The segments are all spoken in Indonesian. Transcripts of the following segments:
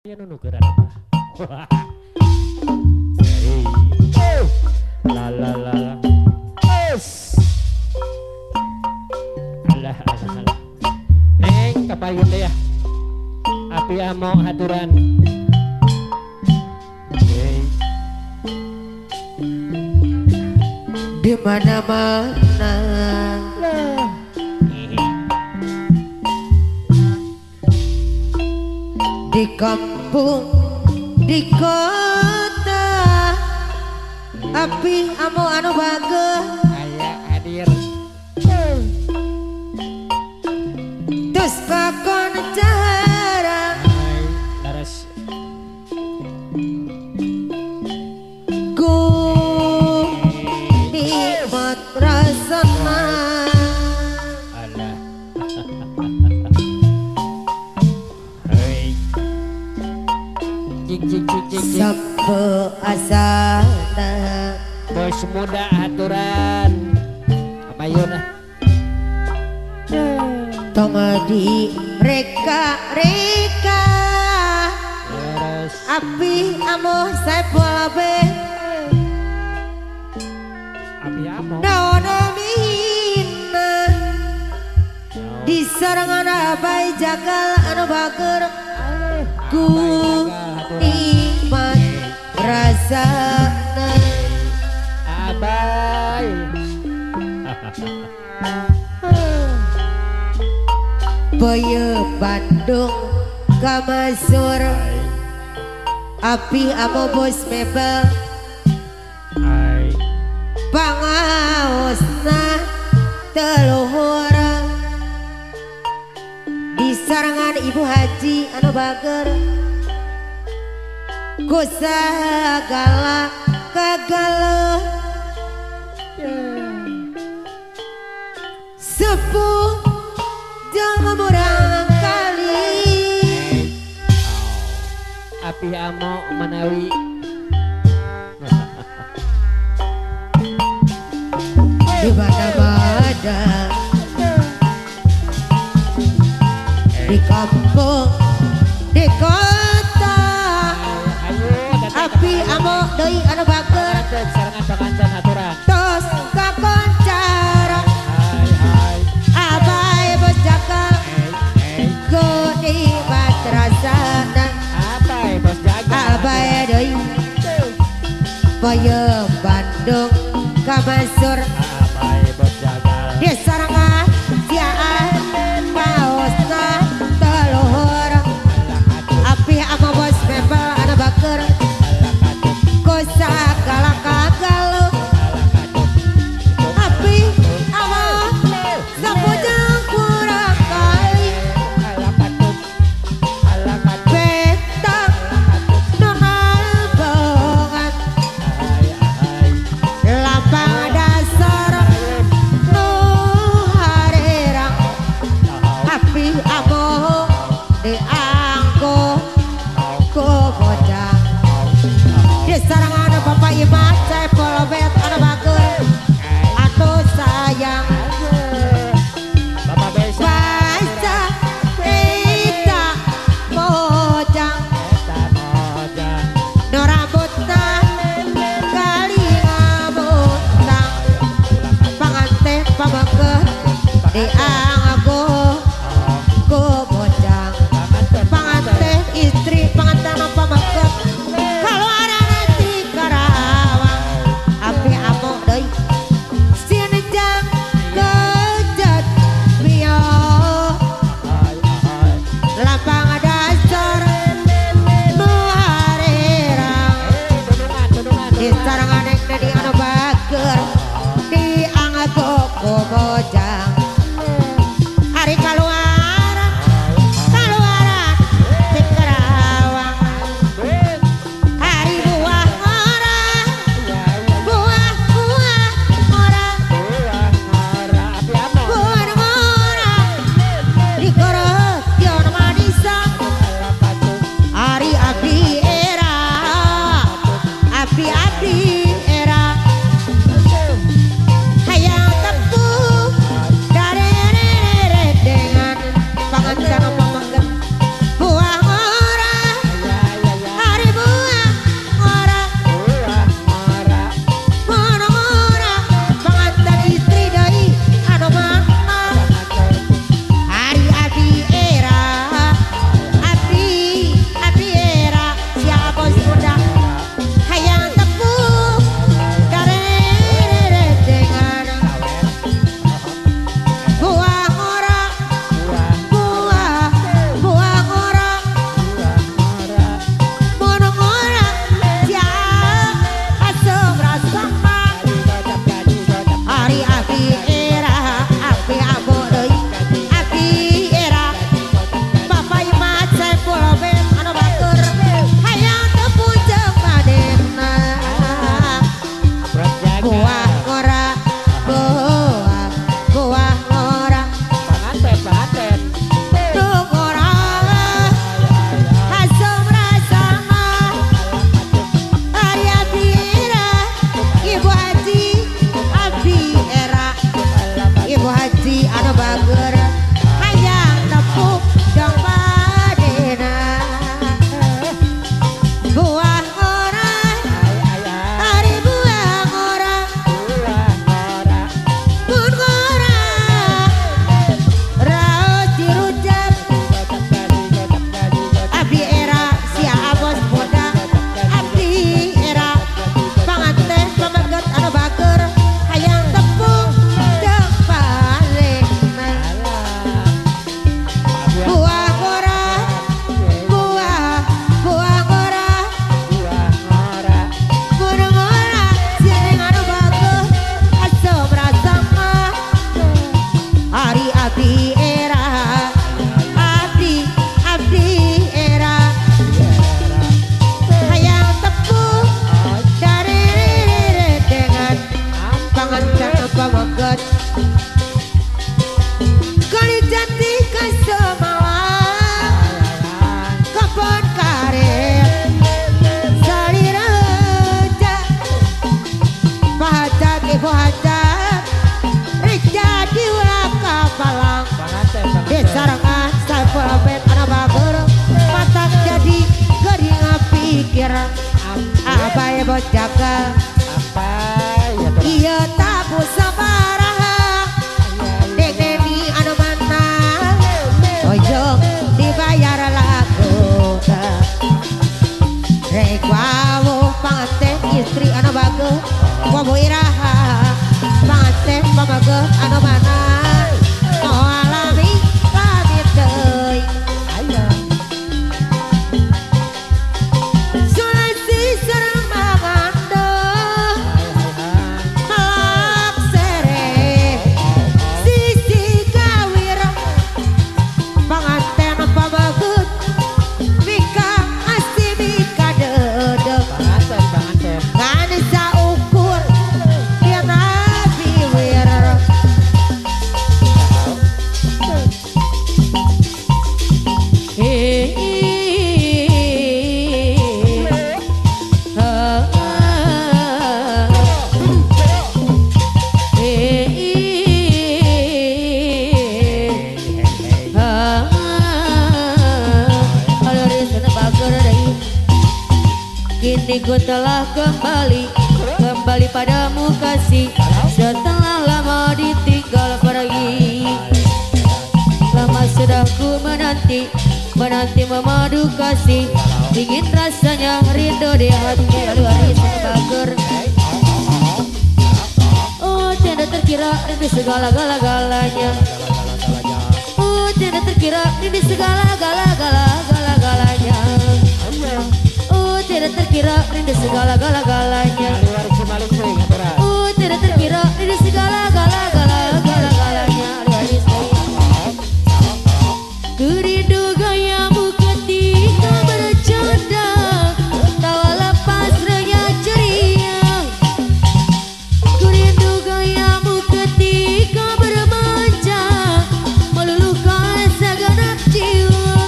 Ya nunukeran apa? Hey. La la la la. Yes. Alah alah alah. Neng kapayun deh ya. Api amo haturan. Hey. Di mana-mana di kampung, di kota, api amo anu bageh Aya hadir. terus kakon cara Hai, laras. ku nikmat rasana Alah. Hai. Cik cik cik cik cik. sampai asana Bos muda aturan. Apa yun ah? tong di reka-reka Terus api amo saya pola be api amo. daono mina di sarangan abai jagal anu bager ku nikmat rasana Abai. Boyo Bandung kamasur api amo bos mebel Hai. pangaosna teluhur di sarangan ibu haji anu bager ku sagala kagaluh sepuh jangan murang kali Api amo menawi. di mana-mana di kampung di kota Ayo datang api amo deui anu bager ke serangan pengantin aturan. tos kakoncara Hai hai. abai bos jagal Hey. ku nikmat rasana Abai bos jaga. abai deui boyo Bandung kamasur Abai bos jaga. di sarangan siaan paosna teluhur api ama bos mebel anu bager ku sagala kagaluh api ama sapujang kurang kali betang donal banget lapang dasar bos jaga apa ya tuh? iya tabu sabaraha dek deni anu mana ojo dibayar lagu rek wawo panganten istri anu bagus wawo iraha panganten pamageut anu mana oh alami lamit deui sulasi sareng mangandeuh malak sere sisi gawir panganten pamageut mika asih mika dedeg Banget. kan saukur dia nabi wir Kini ku telah kembali padamu kasih setelah lama ditinggal pergi. Lama sudah ku menanti memadu kasih, ingin rasanya rindu di hati hari sebager. Oh tidak terkira rindu segala-galanya. Oh tidak terkira rindu segala-galanya. Oh tidak terkira rindu segala-galanya. Oh tidak terkira rindu segala-galanya. Kurindu gayamu ketika bercanda, tawa lepas renyah ceria. Kurindu gayamu ketika bermanja, meluluhkan segenap jiwa.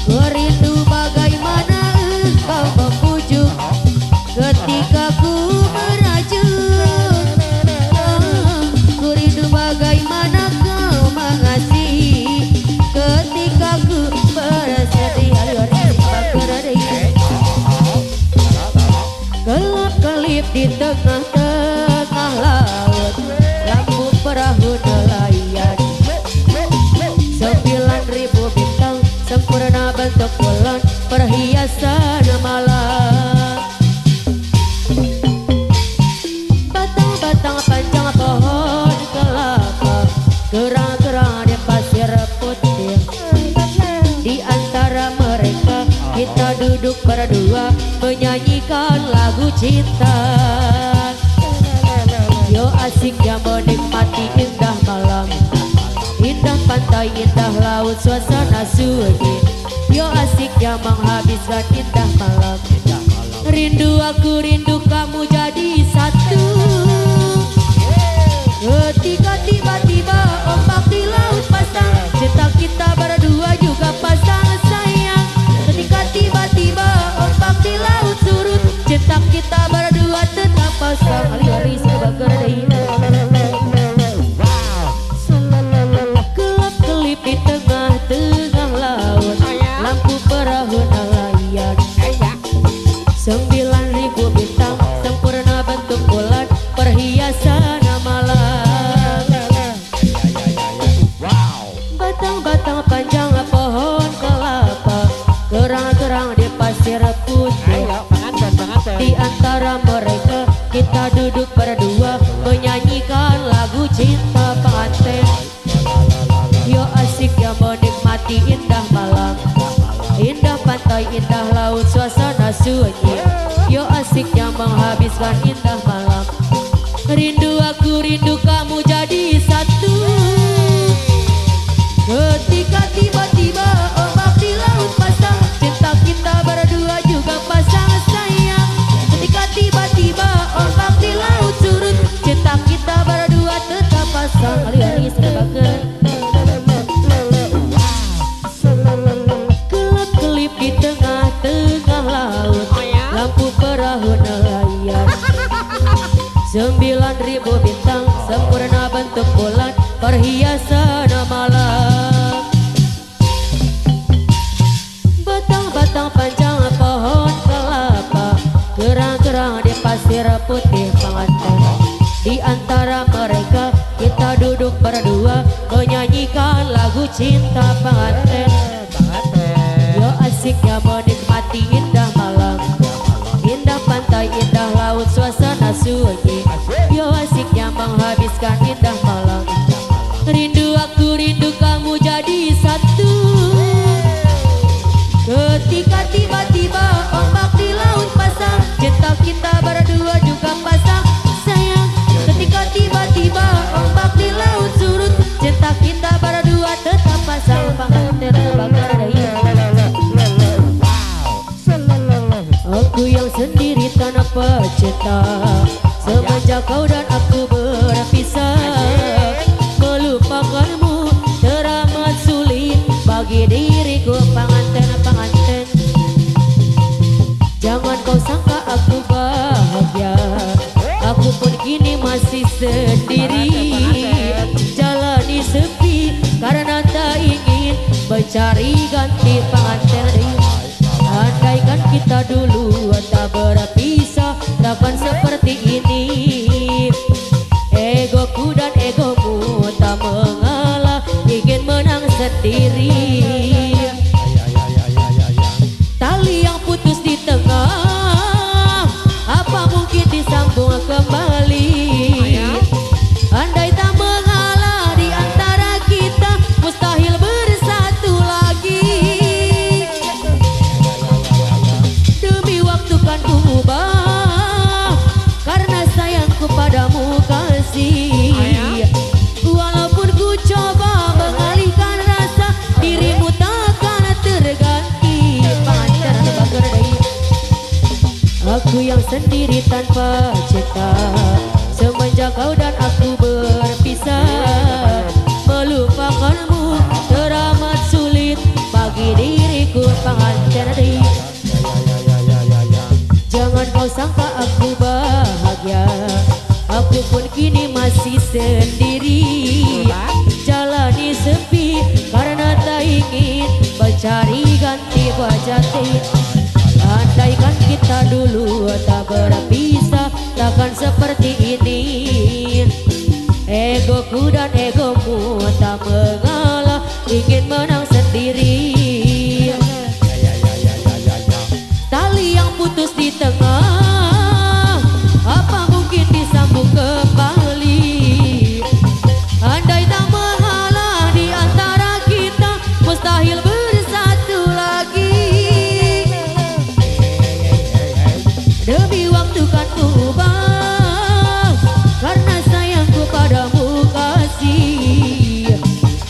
Kurindu bagaimana engkau membujuk ketika ku merajut. Kurindu bagaimana kau mengasihi ketika ku bersedih. Kelap-kelip di tengah-tengah laut, lampu perahu nelayan. 9.000 bintang sempurna bentuk bulan, perhiasan malam. Batang-batang panjang pohon kelapa, gerang-gerang di pasir putih. Di antara mereka kita duduk berdua menyanyikan lagu cinta. Yo asik yang menikmati indah malam, indah pantai, indah laut, suasana sunyi. Yo asik yang menghabiskan indah malam. Rindu aku, rindu kamu jadi satu. Ketika tiba-tiba ombak di laut pasang, cinta kita berdua juga pasang sayang. Ketika tiba-tiba ombak di laut surut, cinta kita berdua tetap pasang. Hari-hari sebagai kelap-kelip di tengah-tengah laut, lampu perahu nelayan. 9.000 bintang sempurna bentuk bulan, perhiasan malam. Batang-batang panjang pohon kelapa, gerang-gerang di pasir putih. Di antara mereka kita duduk berdua menyanyikan lagu cinta pengantin. Yo asik yang menikmati indah malam, indah pantai, indah laut, suasana sunyi. Yo asik yang menghabiskan indah malam. Rindu aku, rindu kamu jadi satu. Ketika tiba-tiba ombak di laut pasang, cinta kita berdua juga pasang sayang. Ketika tiba-tiba ombak di laut surut, cinta kita berdua tetap pasang. Hari-hari sebagai kelap-kelip di tengah-tengah laut, lampu perahu nelayan. 9.000 bintang sempurna bentuk bulan, perhiasan malam. Batang-batang panjang pohon kelapa, putih pengantin. Di antara mereka kita duduk berdua menyanyikan lagu cinta pengantin. Yo asiknya menikmati indah malam, indah pantai, indah laut, suasana sunyi. Yo asiknya menghabiskan indah malam. Rindu aku, rindu kamu jadi satu. Ketika tiba-tiba ombak di laut pasang, cinta kita berdua juga pasang sayang. Ketika tiba-tiba ombak di laut surut, cinta kita berdua tetap pasang. Pengantin terbakar daya. Aku yang sendiri tanpa cinta, semenjak kau dan aku berpisah. Melupakanmu teramat sulit bagi diriku pengantin. Jangan kau sangka aku bahagia, aku pun kini masih sendiri. Jalani sepi karena tak ingin mencari ganti pengantin. Andaikan kita dulu tak berpisah, takkan seperti ini. Egoku dan egomu tak mengalah, ingin menang sendiri. Tali yang putus di tengah, apa mungkin disambung kembali? Andai tak mengalah di antara kita, mustahil bersatu lagi. Demi waktu kan ku ubah, karena sayangku padamu kasih. Walaupun ku coba mengalihkan rasa, dirimu takkan terganti. Pancar bakar dai. Aku yang sendiri tanpa cinta, semenjak kau dan aku berpisah. Melupakanmu teramat sulit bagi diriku pengantin. Jangan kau sangka aku bahagia, aku pun kini masih sendiri. Jalani sepi karena tak ingin mencari ganti wajah. Andaikan kita dulu tak berpisah, takkan seperti ini. Egoku dan egomu tak mengalah, ingin menang sendiri. Tali yang putus di tengah, apa mungkin disambung kembali? Andai tak mengalah di antara kita, mustahil bersatu lagi. Demi waktu kan ku ubah, karena sayangku padamu kasih.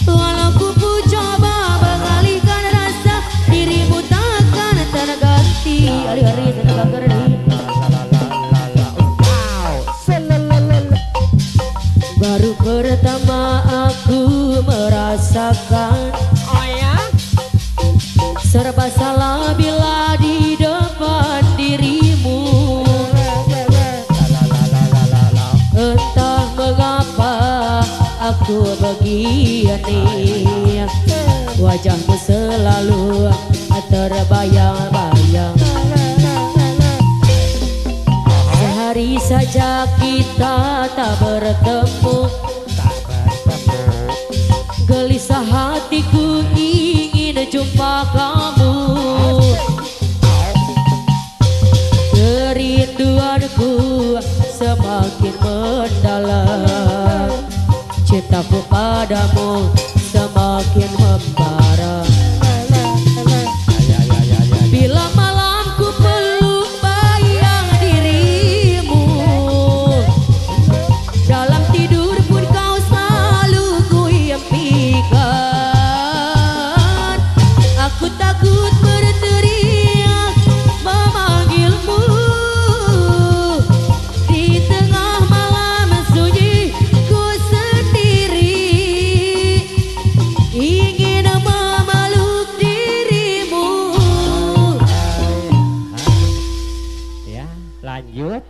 Walaupun ku coba mengalihkan rasa, dirimu takkan terganti. Hari-hari saya bakar nih. Baru pertama aku merasakan serba salah bila di depan dirimu. Entah mengapa aku begini, wajahmu selalu terbayang-bayang. Sehari saja kita tak bertemu, gelisah hatiku ingin jumpa kamu. Kerinduanku semakin mendalam, cintaku padamu semakin membara. Bila malamku peluk bayang dirimu, dalam tidur pun kau selalu ku impikan. Aku takut berteriak memanggilmu di tengah malam sunyi ku sendiri, ingin memeluk dirimu. Ya, lanjut.